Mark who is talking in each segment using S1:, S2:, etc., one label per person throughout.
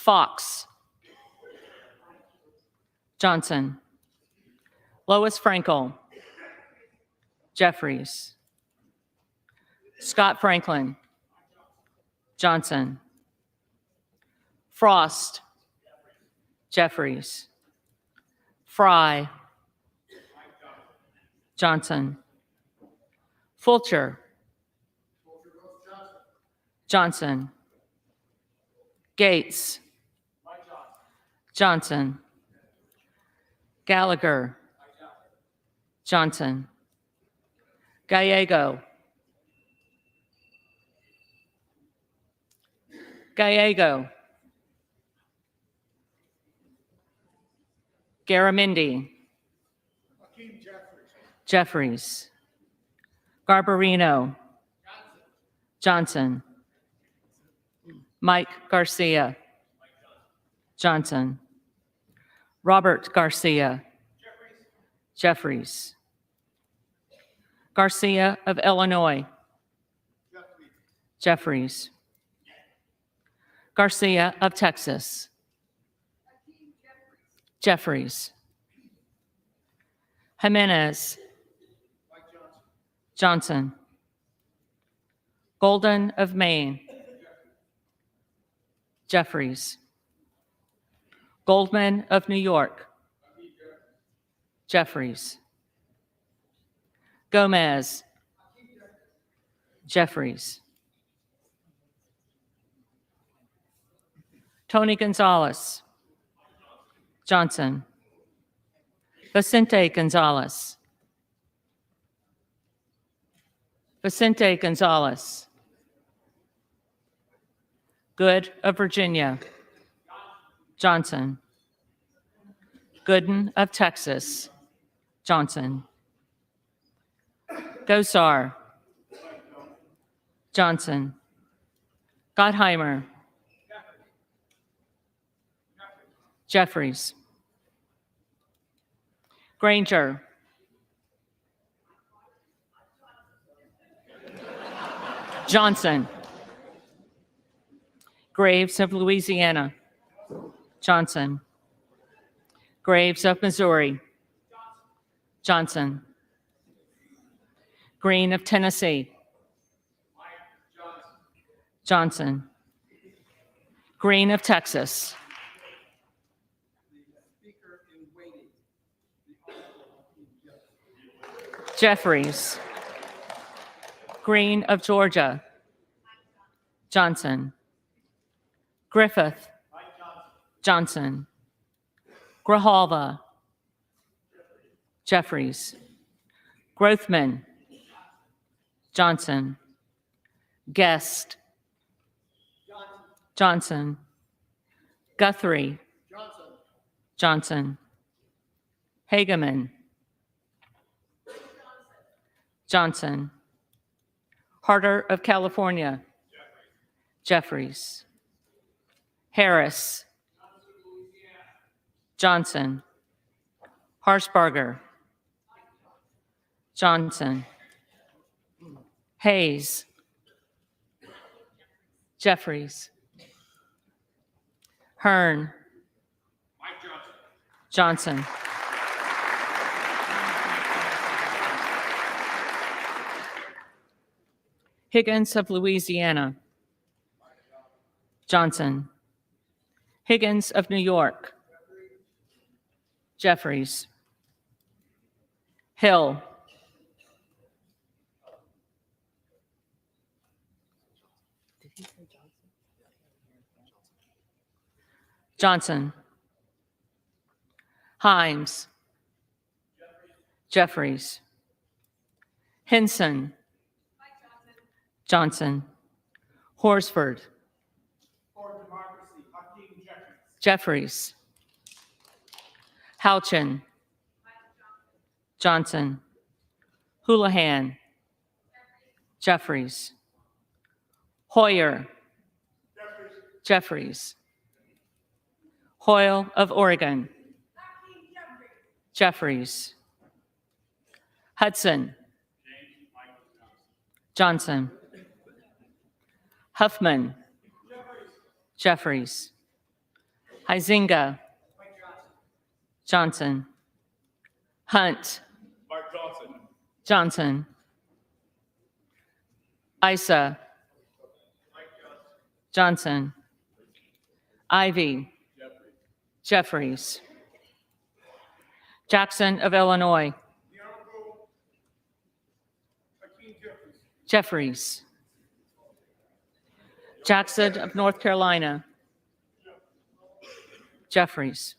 S1: Fox. Johnson. Lois Frankel. Jeffries. Scott Franklin. Johnson. Frost. Jeffries. Fry. Johnson. Fulcher. Johnson. Gates. Johnson. Gallagher. Johnson. Gallego. Gallego. Garamendi. Jeffries. Garbarino. Johnson. Mike Garcia. Johnson. Robert Garcia. Jeffries. Garcia of Illinois. Jeffries. Garcia of Texas. Jeffries. Jimenez. Johnson. Golden of Maine. Jeffries. Goldman of New York. Jeffries. Gomez. Jeffries. Tony Gonzalez. Johnson. Vicente Gonzalez. Vicente Gonzalez. Good of Virginia. Johnson. Gooden of Texas. Johnson. Gosar. Johnson. Gottheimer. Jeffries. Granger. Johnson. Graves of Louisiana. Johnson. Graves of Missouri. Johnson. Green of Tennessee. Johnson. Green of Texas. Jeffries. Green of Georgia. Johnson. Griffith. Johnson. Grijalva. Jeffries. Grothman. Johnson. Guest. Johnson. Guthrie. Johnson. Hageman. Johnson. Harder of California. Jeffries. Harris. Johnson. Harshbarger. Johnson. Hayes. Jeffries. Hearn. Johnson. Higgins of Louisiana. Johnson. Higgins of New York. Jeffries. Hill. Johnson. Himes. Jeffries. Hinson. Johnson. Horsford. Jeffries. Houchin. Johnson. Houlihan. Jeffries. Hoyer. Jeffries. Hoyle of Oregon. Jeffries. Hudson. Johnson. Huffman. Jeffries. Huizinga. Johnson. Hunt.
S2: Mark Johnson.
S1: Johnson. Isa. Johnson. Ivy. Jeffries. Jackson of Illinois.
S2: The Honorable Hakeem Jeffries.
S1: Jeffries. Jackson of North Carolina. Jeffries.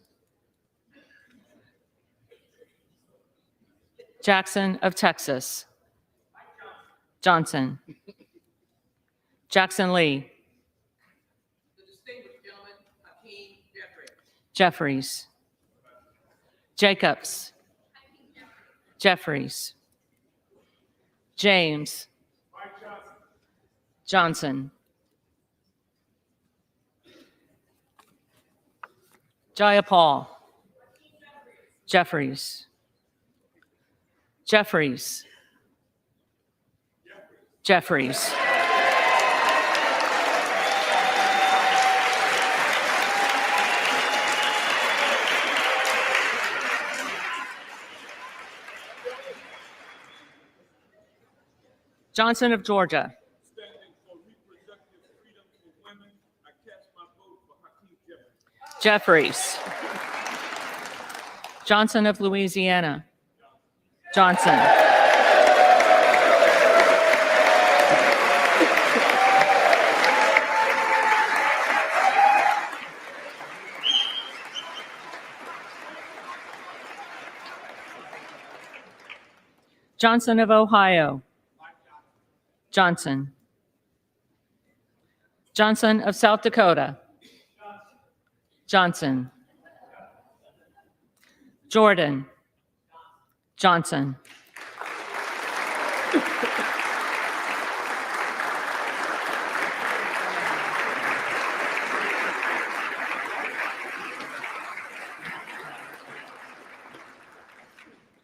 S1: Jackson of Texas. Johnson. Jackson Lee.
S3: The distinguished gentleman, Hakeem Jeffries.
S1: Jeffries. Jacobs. Jeffries. James. Johnson. Jayapal. Jeffries. Jeffries. Jeffries. Johnson of Georgia.
S2: Standing for reproductive freedom for women, I cast my vote for Hakeem
S1: Jeffries.
S2: Jeffries.
S1: Johnson of Louisiana. Johnson. Johnson of Ohio. Johnson. Johnson of South Dakota. Johnson. Jordan. Johnson.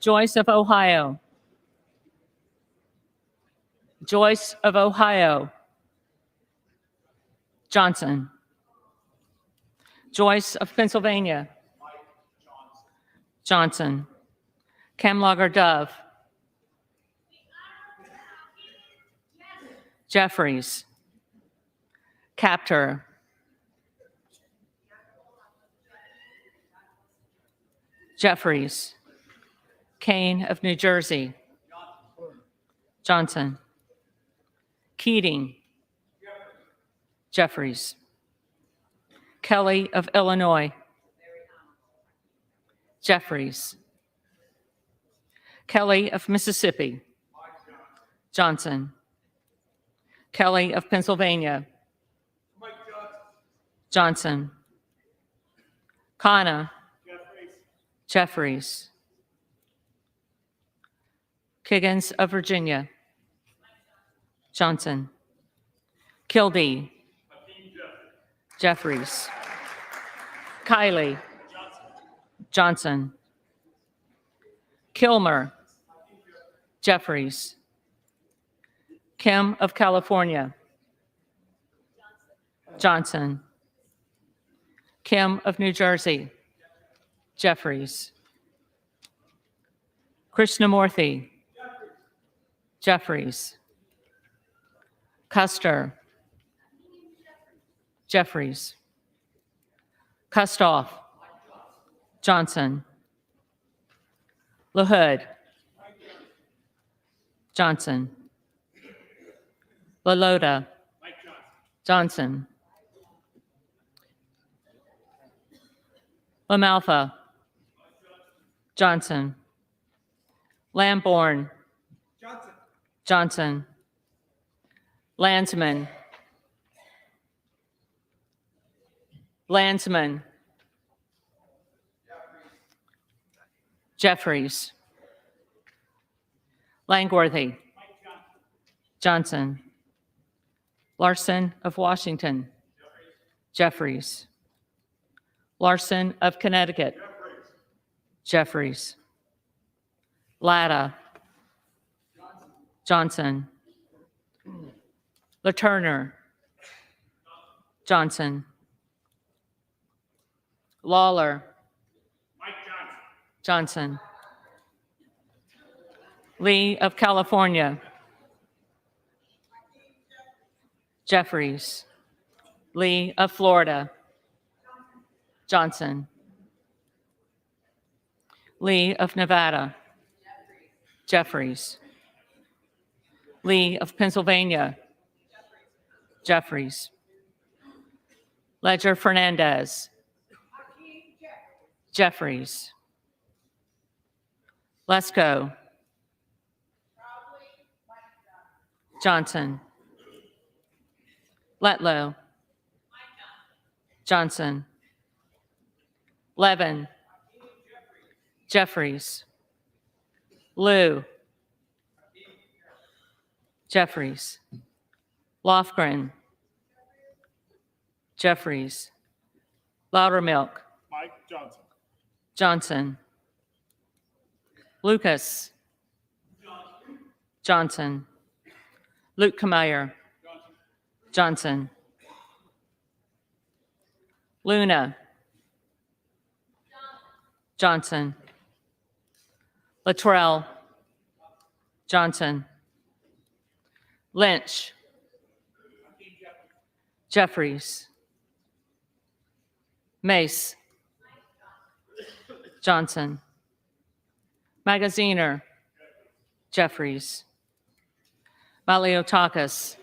S1: Joyce of Ohio. Joyce of Ohio. Johnson. Joyce of Pennsylvania. Johnson. Camlogger Dove. Jeffries. Captor. Jeffries. Kane of New Jersey. Johnson. Keating. Jeffries. Kelly of Illinois. Jeffries. Kelly of Mississippi. Johnson. Kelly of Pennsylvania.
S2: Mike
S1: Johnson.
S2: Johnson.
S1: Kana.
S2: Jeffries.
S1: Jeffries. Kiggins of Virginia. Johnson. Kildee.
S2: Hakeem
S1: Jeffries.
S2: Jeffries.
S1: Kiley.
S2: Johnson.
S1: Johnson. Kilmer. Jeffries. Kim of California. Johnson. Kim of New Jersey. Jeffries. Krishnamurthy. Jeffries. Custer. Jeffries. Kustoff. Johnson. LaHood. Johnson. LaLota.
S2: Mike
S1: Johnson.
S2: Johnson.
S1: LaMalfa. Johnson. Lamborn.
S2: Johnson.
S1: Johnson. Landsman. Landsman. Jeffries. Langworthy. Johnson. Larson of Washington. Jeffries. Larson of Connecticut. Jeffries. Latta. Johnson. LaTurner. Johnson. Lawler.
S2: Mike
S1: Johnson.
S2: Johnson.
S1: Lee of California. Jeffries. Lee of Florida. Johnson. Lee of Nevada. Jeffries. Lee of Pennsylvania. Jeffries. Ledger Fernandez. Jeffries. Lesko. Johnson. Letlow. Johnson. Levin. Jeffries. Liu. Jeffries. Lofgren. Jeffries. Loudermilk.
S2: Mike Johnson.
S1: Johnson. Lucas. Johnson. Luke Kameyer. Johnson. Luna. Johnson. Latrell. Johnson. Lynch. Jeffries. Mace. Johnson. Magaziner. Jeffries. Maliotakis.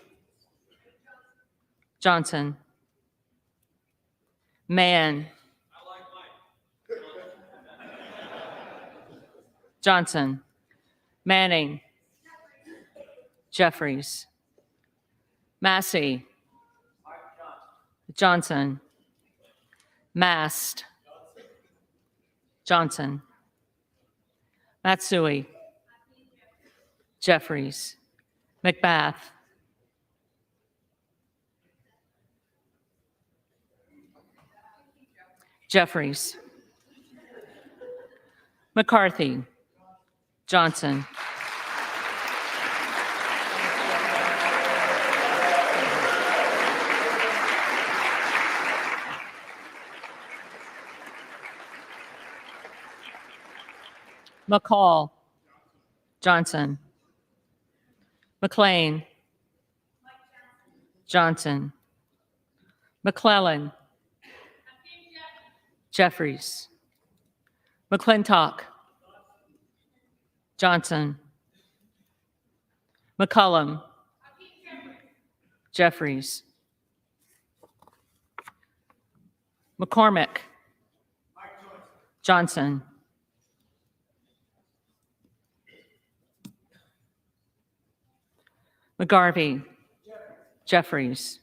S1: Johnson. Mann. Johnson. Manning. Jeffries. Massey. Johnson. Mast. Johnson. Matsui. Jeffries. McBath. Jeffries. McCarthy. Johnson. McCall. Johnson. McLean. Johnson. McClellan. Jeffries. McClintock. Johnson. McCullum. Jeffries. McCormick. Johnson. McGarvey. Jeffries.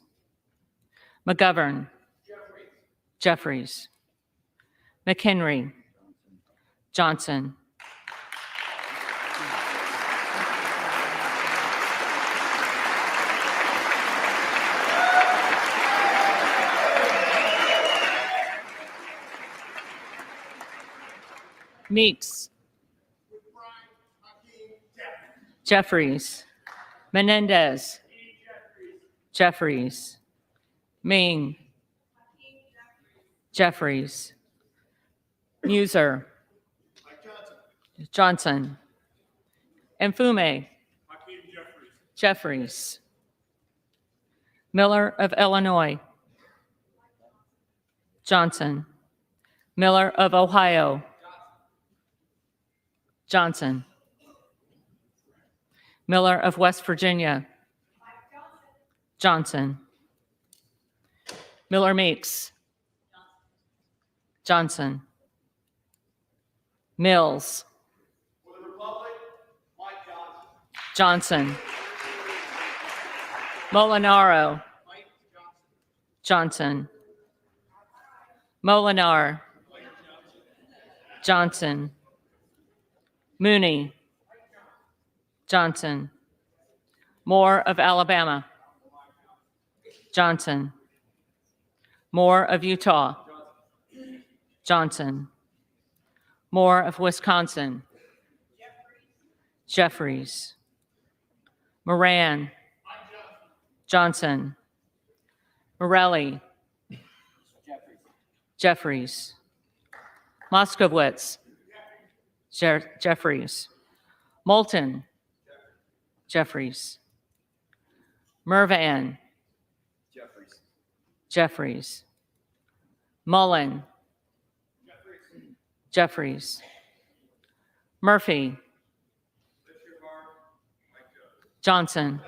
S1: McGovern. Jeffries. McHenry. Johnson. Meeks. Jeffries. Menendez. Jeffries. Ming. Jeffries. Muser. Johnson. Mfume. Jeffries. Miller of Illinois. Johnson. Miller of Ohio. Johnson. Miller of West Virginia. Johnson. Miller Meeks. Johnson. Mills. Johnson. Molinaro. Johnson. Molinar. Johnson. Mooney. Johnson. Moore of Alabama. Johnson. Moore of Utah. Johnson. Moore of Wisconsin. Jeffries. Moran. Johnson. Morelli. Jeffries. Moskowitz. Jeffries. Moulton. Jeffries. Mervan. Jeffries. Mullen. Jeffries. Murphy. Johnson.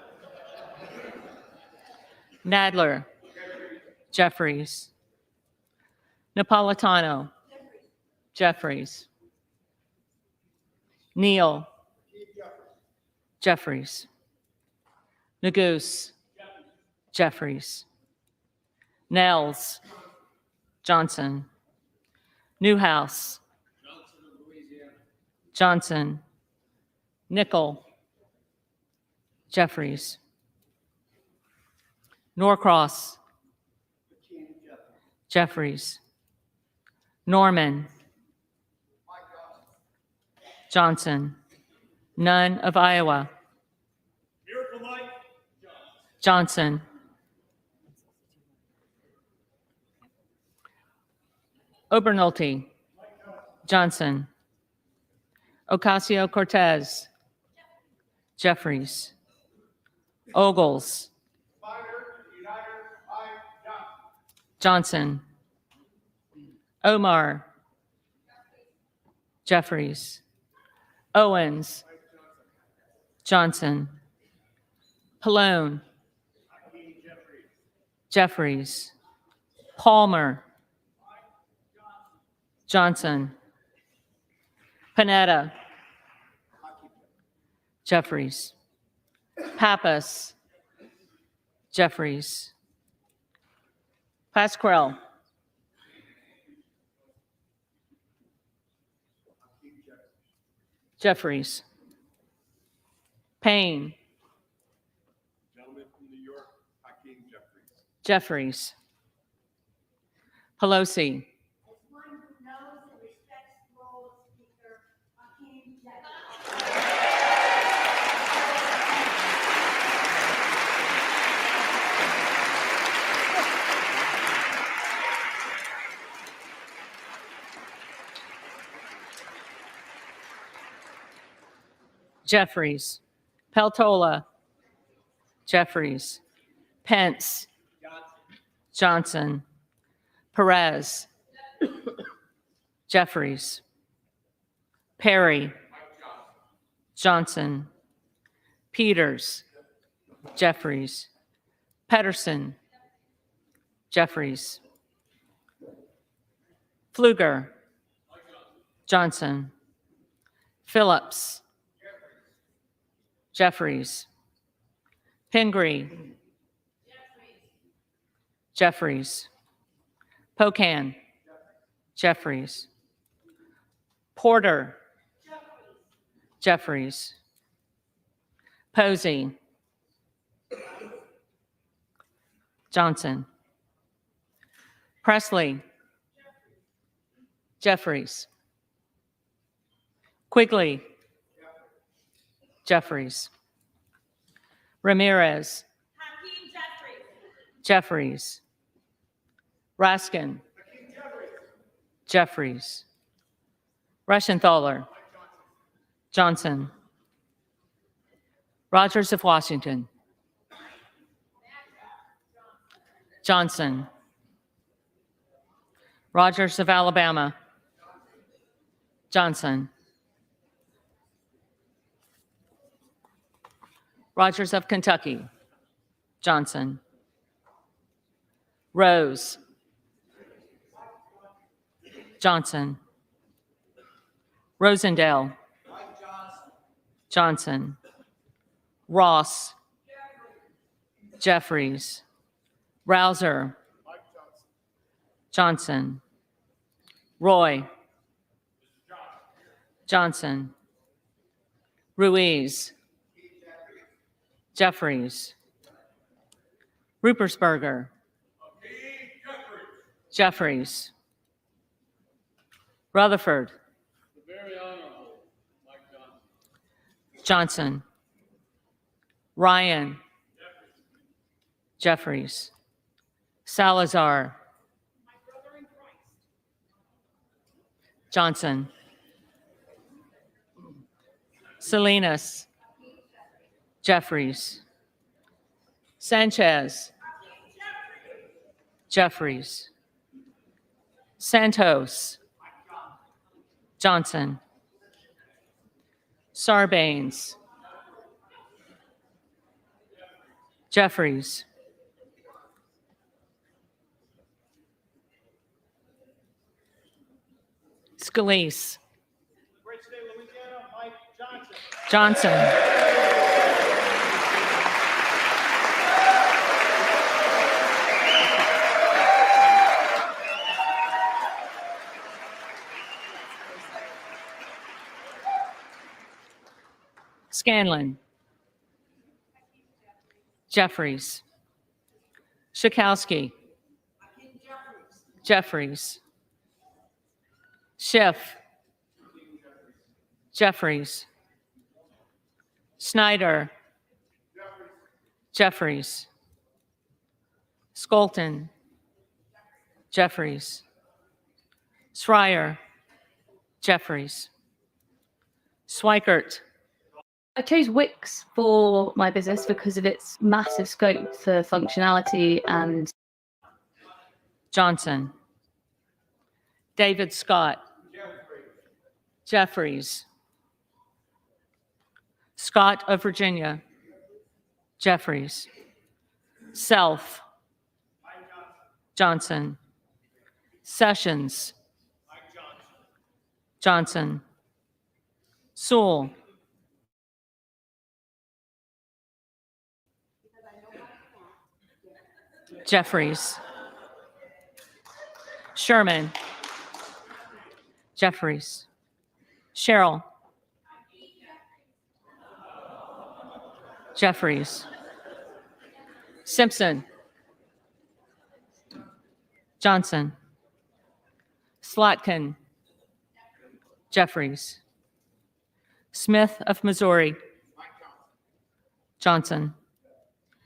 S1: Nadler. Jeffries. Napolitano. Jeffries. Neal. Jeffries. Neguse. Jeffries. Nels. Johnson. Newhouse. Johnson. Nickel. Jeffries. Norcross. Jeffries. Norman. Johnson. None of Iowa.
S2: Miracle Mike.
S1: Johnson. Obernolte. Johnson. Ocasio-Cortez. Jeffries. Ogles. Johnson. Omar. Jeffries. Owens. Johnson. Pallone. Jeffries. Palmer. Johnson. Panetta. Jeffries. Pappas. Jeffries. Pasquarel. Jeffries. Payne.
S2: Gentleman from New York, Hakeem Jeffries.
S1: Jeffries. Pelosi.
S4: As one who knows and respects the role of Speaker, Hakeem Jeffries.
S1: Jeffries. Peltola. Jeffries. Pence. Johnson. Perez. Jeffries. Perry. Johnson. Peters. Jeffries. Pedersen. Jeffries. Pfluger. Johnson. Phillips. Jeffries. Pingree. Jeffries. Pocan. Jeffries. Porter. Jeffries. Posey. Johnson. Presley. Jeffries. Quigley. Jeffries. Ramirez.
S4: Hakeem Jeffries.
S1: Jeffries. Raskin. Jeffries. Reschenthaler. Johnson. Rogers of Washington. Johnson. Rogers of Alabama. Johnson. Rogers of Kentucky. Johnson. Rose. Johnson. Rosendale. Johnson. Ross. Jeffries. Rouser. Johnson. Roy. Johnson. Ruiz. Jeffries. Rupersberger. Jeffries. Rutherford.
S2: The very honorable Mike Johnson.
S1: Johnson. Ryan. Jeffries. Salazar. Johnson. Salinas. Jeffries. Sanchez. Jeffries. Santos. Johnson. Sarbanes. Jeffries. Scalise.
S2: Great state of Louisiana, Mike Johnson.
S1: Johnson. Scanlon. Jeffries. Schakowsky. Jeffries. Schiff. Jeffries. Snyder. Jeffries. Skolton. Jeffries. Schreier. Jeffries. Swikert.
S5: I chose Wix for my business because of its massive scope for functionality and
S1: Johnson. David Scott. Jeffries. Scott of Virginia. Jeffries. Self. Johnson. Sessions. Johnson. Sewell. Jeffries. Sherman. Jeffries. Cheryl. Jeffries. Simpson. Johnson. Slotkin. Jeffries. Smith of Missouri. Johnson.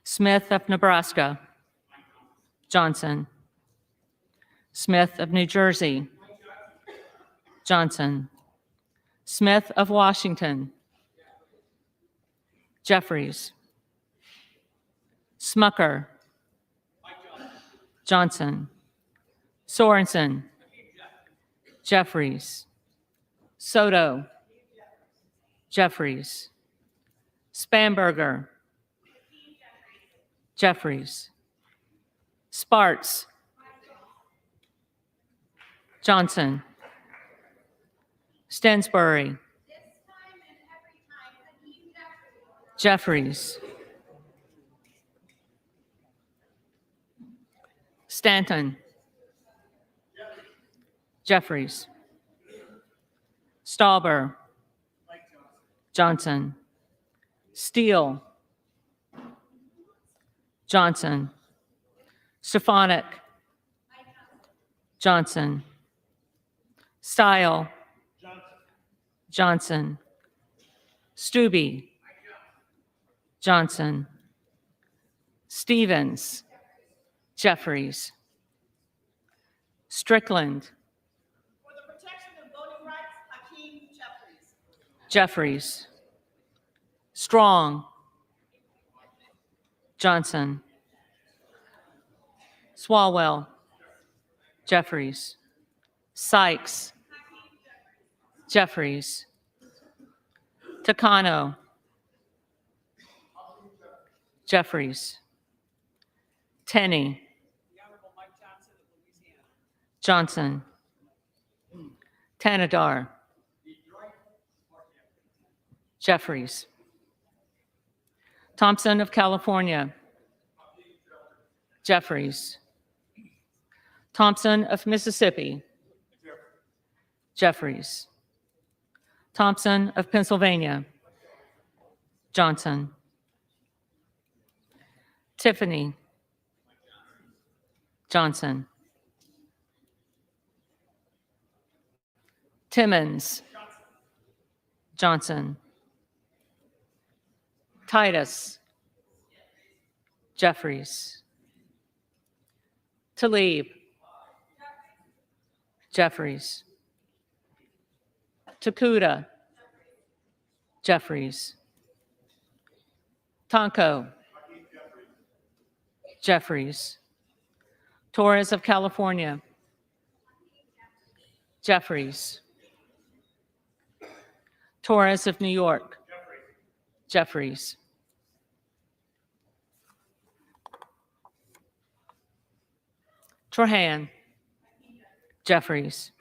S1: Smith of Nebraska. Johnson. Smith of New Jersey. Johnson. Smith of Washington. Jeffries. Smucker. Johnson. Sorensen. Jeffries. Soto. Jeffries. Spamberger. Jeffries. Sparts. Johnson. Stensbury. Jeffries. Stanton. Jeffries. Stauber. Johnson. Steele. Johnson. Stefanik. Johnson. Style. Johnson. Stubbe. Johnson. Stevens. Jeffries. Strickland.
S3: For the protection of voting rights, Hakeem Jeffries.
S1: Jeffries. Strong. Johnson. Swalwell. Jeffries. Sykes. Jeffries. Takano. Jeffries. Tenney.
S3: The Honorable Mike Johnson of Louisiana.
S1: Johnson. Tanadar. Jeffries. Thompson of California. Jeffries. Thompson of Mississippi. Jeffries. Thompson of Pennsylvania. Johnson. Tiffany. Johnson. Timmons. Johnson. Titus. Jeffries. Tlaib. Jeffries. Takuda. Jeffries. Tonko. Jeffries. Torres of California. Jeffries. Torres of New York. Jeffries. Trahan. Jeffries.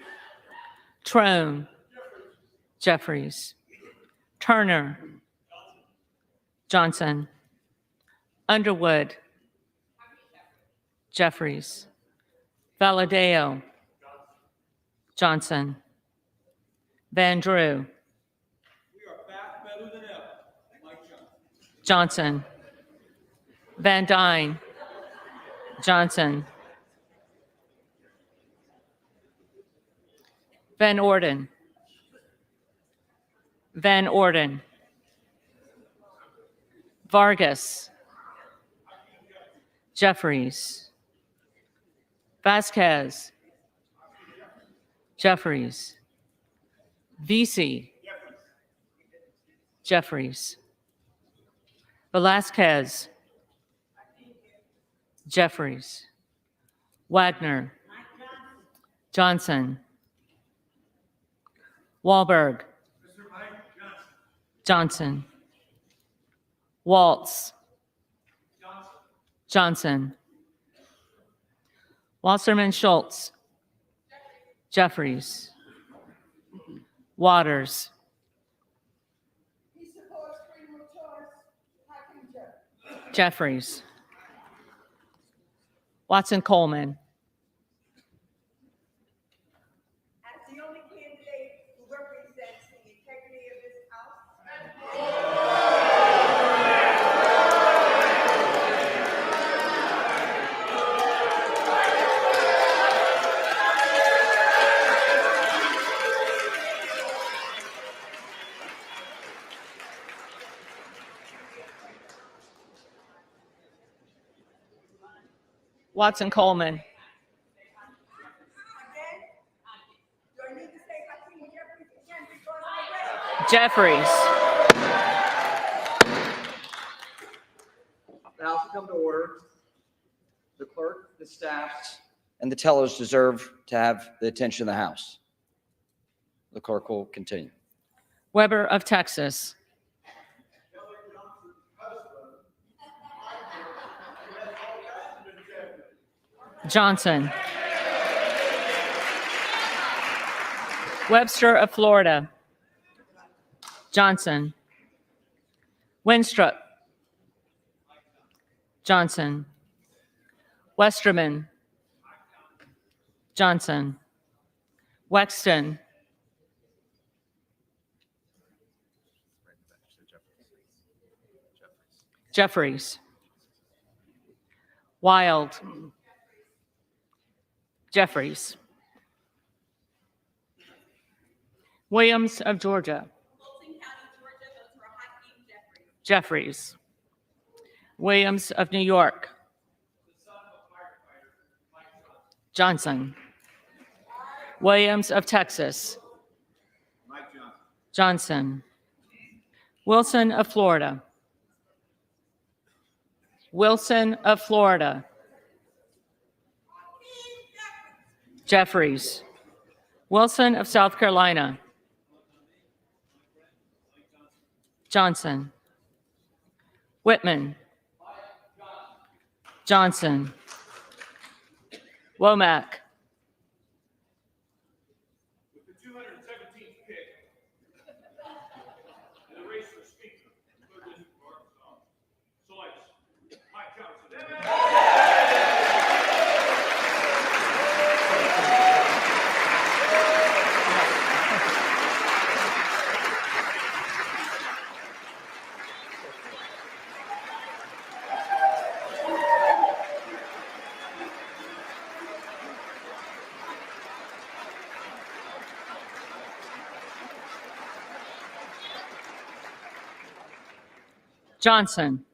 S1: Trone. Jeffries. Turner. Johnson. Underwood. Jeffries. Valadeo. Johnson. Van Drew.
S2: We are back better than ever. Mike Johnson.
S1: Johnson. Van Dyne. Johnson. Van Orden. Van Orden. Vargas. Jeffries. Vasquez. Jeffries. Vesey. Jeffries. Velasquez. Jeffries. Wagner. Johnson. Wahlberg. Johnson. Waltz. Johnson. Wasserman Schultz. Jeffries. Waters.
S3: He supports freedom of choice. Hakeem Jeffries.
S1: Jeffries. Watson Coleman.
S3: As the only candidate who represents the integrity of this house,
S1: Watson Coleman.
S3: again, do I need to say Hakeem Jeffries again because I read?
S1: Jeffries.
S6: The House will come to order. The clerk, the staff, and the tellers deserve to have the attention of the House. The clerk will continue.
S1: Weber of Texas. Johnson. Webster of Florida. Johnson. Winstrup. Johnson. Westerman. Johnson. Wexton. Jeffries. Wild. Jeffries. Williams of Georgia.
S3: Fulton County, Georgia, votes for Hakeem Jeffries.
S1: Jeffries. Williams of New York. Johnson. Williams of Texas.
S2: Mike Johnson.
S1: Johnson. Wilson of Florida. Wilson of Florida. Jeffries. Wilson of South Carolina. Johnson. Whitman. Johnson. Womack.
S2: With the 217th pick in the race for Speaker, third district of Arkansas, selects Mike Johnson.
S1: Johnson.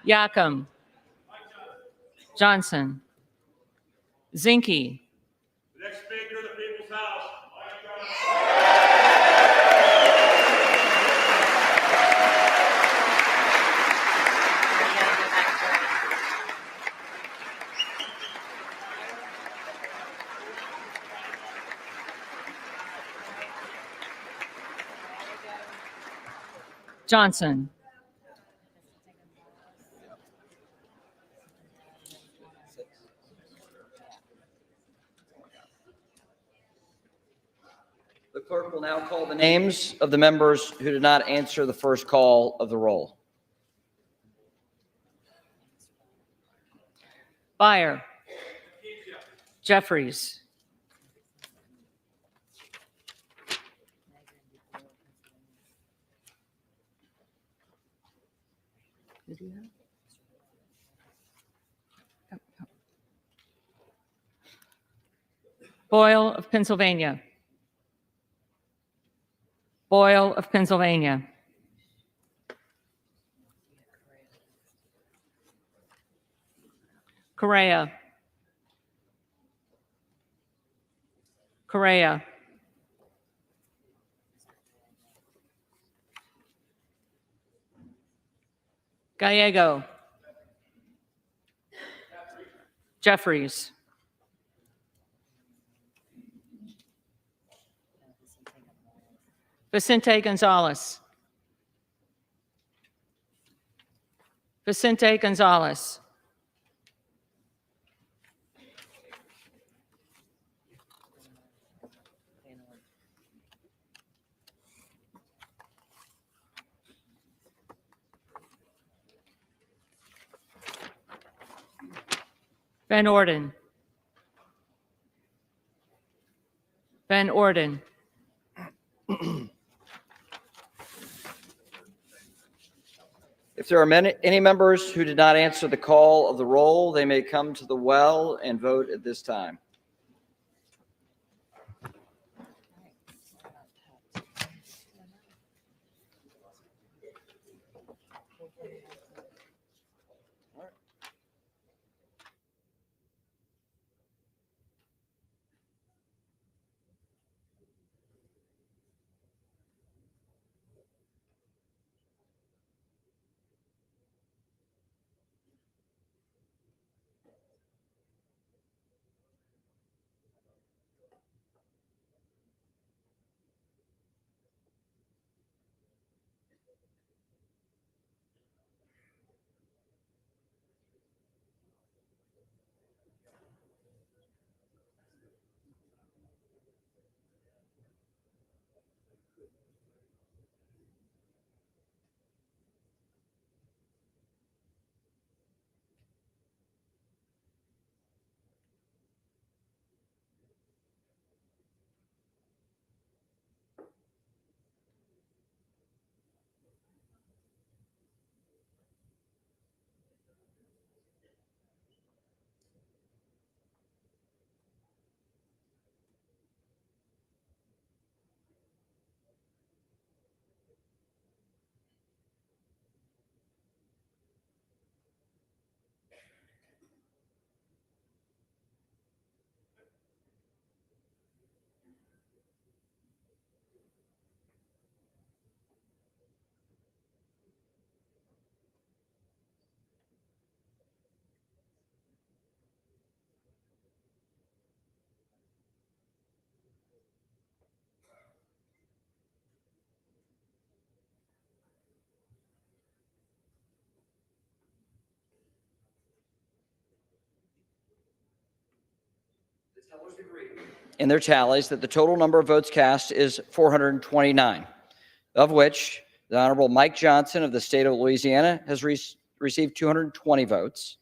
S1: Yacom. Johnson. Zinke.
S2: The next Speaker of the People's House, Mike Johnson.
S1: Johnson.
S6: The clerk will now call the names of the members who did not answer the first call of the roll.
S1: Byer. Jeffries. Boyle of Pennsylvania. Boyle of Pennsylvania. Correa. Correa. Gallego. Jeffries. Vicente Gonzalez. Vicente Gonzalez. Van Orden. Van Orden.
S6: If there are any members who did not answer the call of the roll, they may come to the well and vote at this time. In their tallies that the total number of votes cast is 429, of which the Honorable Mike Johnson of the state of Louisiana has received 220 votes.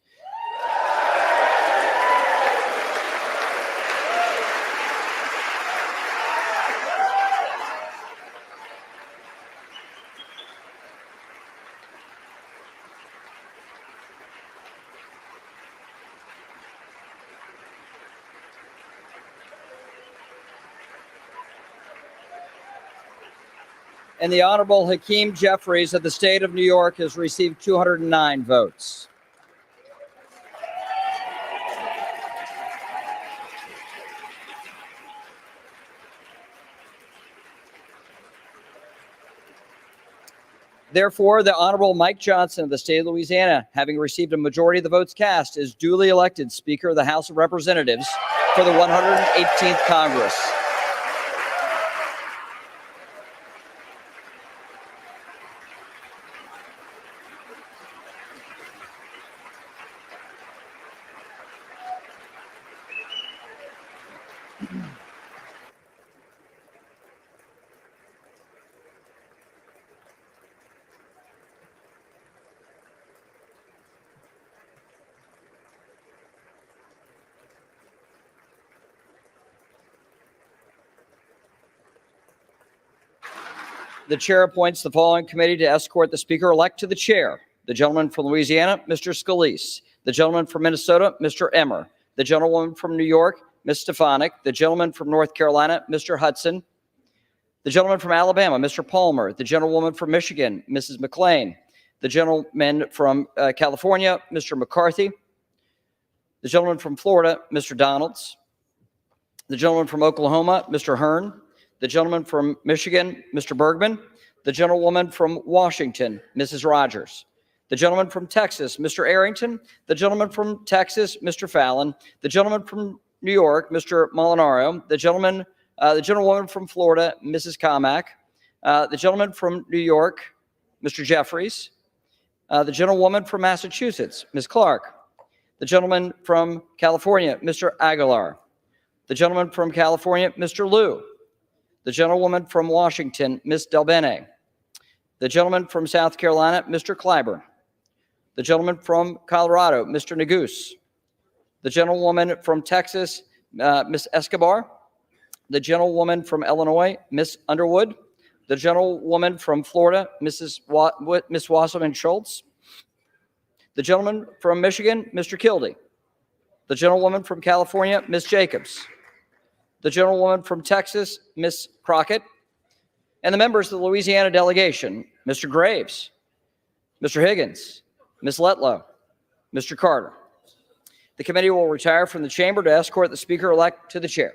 S6: And the Honorable Hakeem Jeffries of the state of New York has received 209 votes. Therefore, the Honorable Mike Johnson of the state of Louisiana, having received a majority of the votes cast, is duly elected Speaker of the House of Representatives for the 118th Congress. The chair appoints the following committee to escort the speaker-elect to the chair. The gentleman from Louisiana, Mr. Scalise. The gentleman from Minnesota, Mr. Emmer. The gentlewoman from New York, Ms. Stefanik. The gentleman from North Carolina, Mr. Hudson. The gentleman from Alabama, Mr. Palmer. The gentlewoman from Michigan, Mrs. McLean. The gentleman from California, Mr. McCarthy. The gentleman from Florida, Mr. Donalds. The gentleman from Oklahoma, Mr. Hearn. The gentleman from Michigan, Mr. Bergman. The gentlewoman from Washington, Mrs. Rogers. The gentleman from Texas, Mr. Arrington. The gentleman from Texas, Mr. Fallon. The gentleman from New York, Mr. Molinaro. The gentlewoman from Florida, Mrs. Comack. The gentleman from New York, Mr. Jeffries. The gentlewoman from Massachusetts, Ms. Clark. The gentleman from California, Mr. Aguilar. The gentleman from California, Mr. Liu. The gentlewoman from Washington, Ms. Delbene. The gentleman from South Carolina, Mr. Clyburn. The gentleman from Colorado, Mr. Neguse. The gentlewoman from Texas, Ms. Escobar. The gentlewoman from Illinois, Ms. Underwood. The gentlewoman from Florida, Ms. Wasserman Schultz. The gentleman from Michigan, Mr. Kildee. The gentlewoman from California, Ms. Jacobs. The gentlewoman from Texas, Ms. Crockett. And the members of the Louisiana delegation, Mr. Graves, Mr. Higgins, Ms. Letlow, Mr. Carter. The committee will retire from the chamber to escort the speaker-elect to the chair.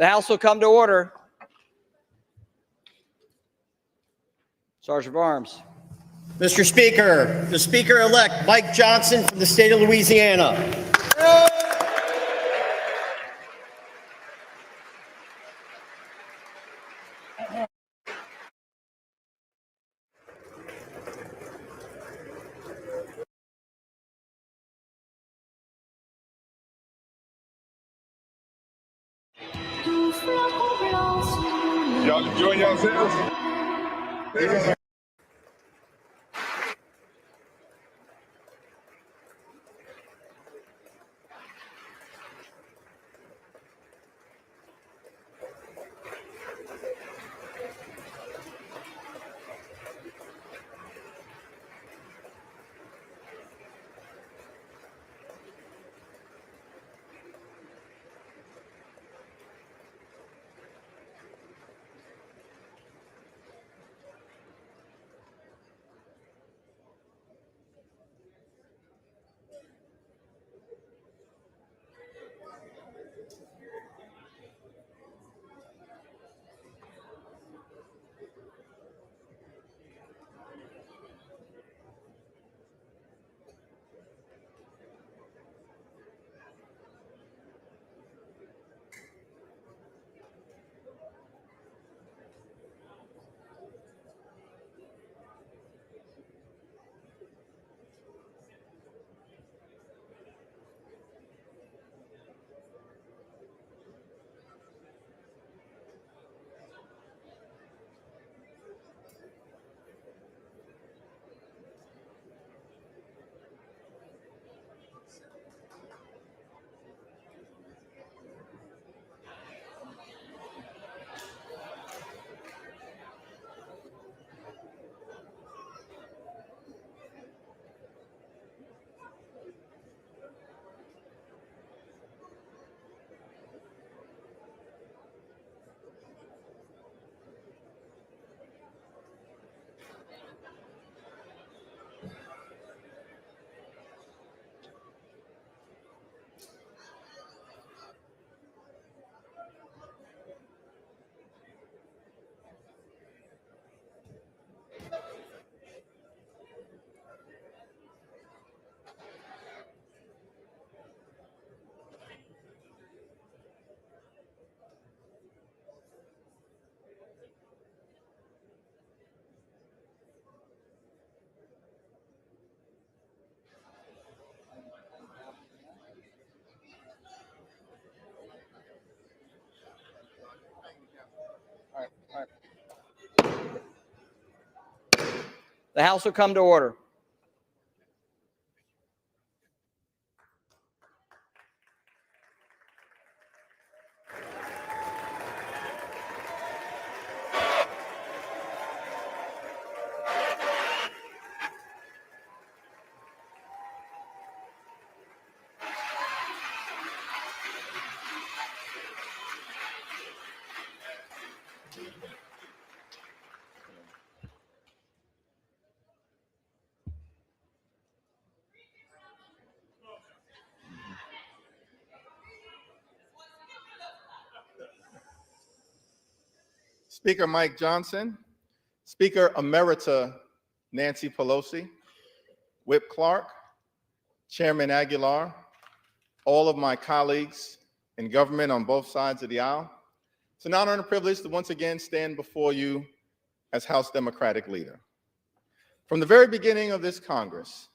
S6: The House will come to order. Sergeant of Arms.
S7: Mr. Speaker, the Speaker-elect Mike Johnson from the state of Louisiana.
S2: Y'all enjoying yourselves?
S6: The House will come to order.
S8: Speaker Mike Johnson, Speaker Emerita Nancy Pelosi, Whip Clark, Chairman Aguilar, all of my colleagues in government on both sides of the aisle. It's an honor and a privilege to once again stand before you as House Democratic leader. From the very beginning of this Congress,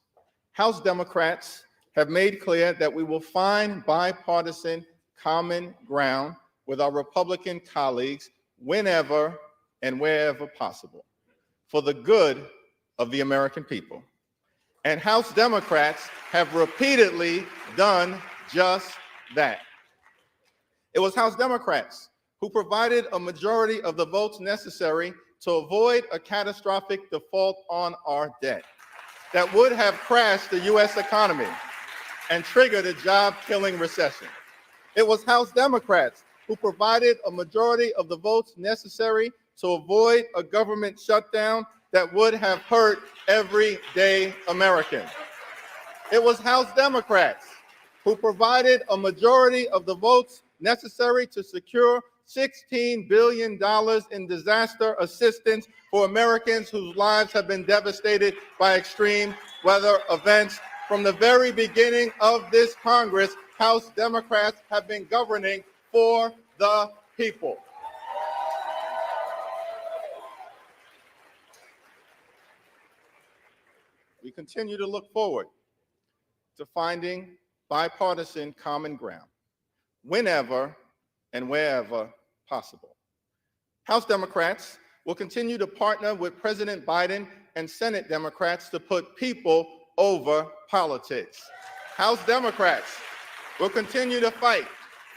S8: House Democrats have made clear that we will find bipartisan common ground with our Republican colleagues whenever and wherever possible for the good of the American people. And House Democrats have repeatedly done just that. It was House Democrats who provided a majority of the votes necessary to avoid a catastrophic default on our debt that would have crashed the U.S. economy and triggered a job-killing recession. It was House Democrats who provided a majority of the votes necessary to avoid a government shutdown that would have hurt everyday Americans. It was House Democrats who provided a majority of the votes necessary to secure $16 billion in disaster assistance for Americans whose lives have been devastated by extreme weather events. From the very beginning of this Congress, House Democrats have been governing for the people. We continue to look forward to finding bipartisan common ground whenever and wherever possible. House Democrats will continue to partner with President Biden and Senate Democrats to put people over politics. House Democrats will continue to fight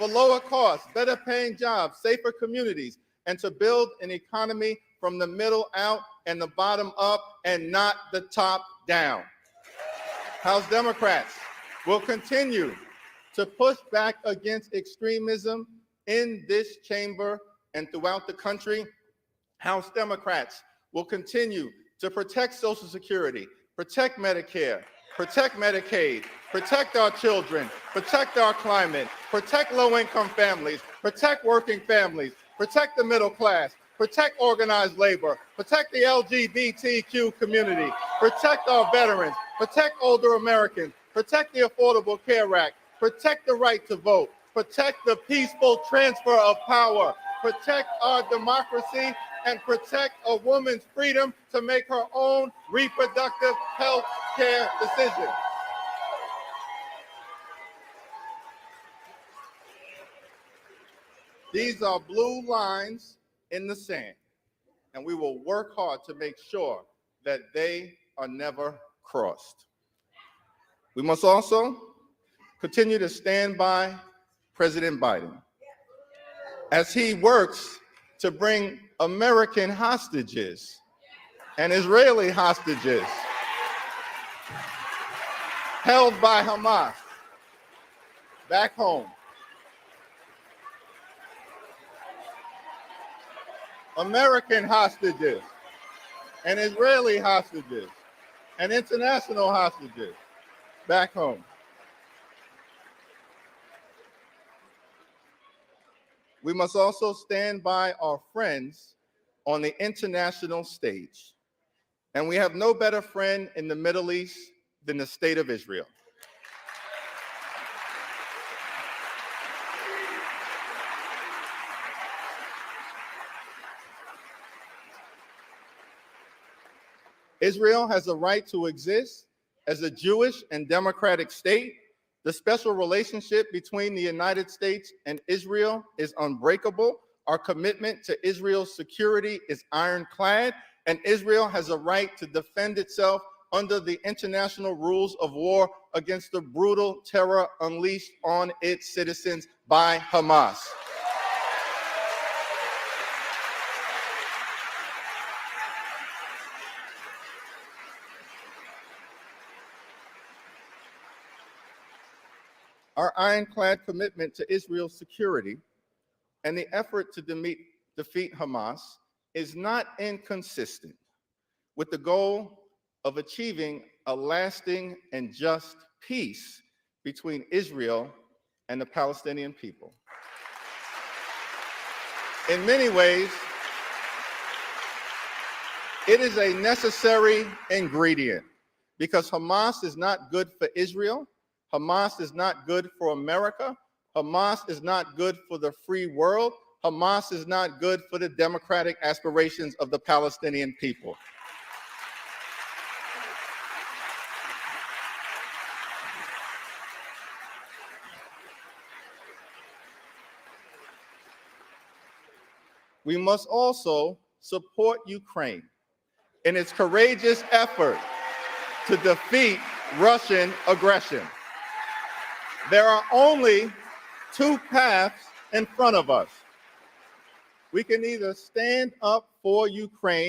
S8: for lower costs, better paying jobs, safer communities, and to build an economy from the middle out and the bottom up and not the top down. House Democrats will continue to push back against extremism in this chamber and throughout the country. House Democrats will continue to protect Social Security, protect Medicare, protect Medicaid, protect our children, protect our climate, protect low-income families, protect working families, protect the middle class, protect organized labor, protect the LGBTQ community, protect our veterans, protect older Americans, protect the Affordable Care Act, protect the right to vote, protect the peaceful transfer of power, protect our democracy, and protect a woman's freedom to make her own reproductive health care decisions. These are blue lines in the sand, and we will work hard to make sure that they are never crossed. We must also continue to stand by President Biden as he works to bring American hostages and Israeli hostages held by Hamas back home. American hostages and Israeli hostages and international hostages back home. We must also stand by our friends on the international stage. And we have no better friend in the Middle East than the State of Israel. Israel has a right to exist as a Jewish and democratic state. The special relationship between the United States and Israel is unbreakable. Our commitment to Israel's security is ironclad, and Israel has a right to defend itself under the international rules of war against the brutal terror unleashed on its citizens by Hamas. Our ironclad commitment to Israel's security and the effort to defeat Hamas is not inconsistent with the goal of achieving a lasting and just peace between Israel and the Palestinian people. In many ways, it is a necessary ingredient because Hamas is not good for Israel, Hamas is not good for America, Hamas is not good for the free world, Hamas is not good for the democratic aspirations of the Palestinian people. We must also support Ukraine in its courageous effort to defeat Russian aggression. There are only two paths in front of us. We can either stand up for Ukraine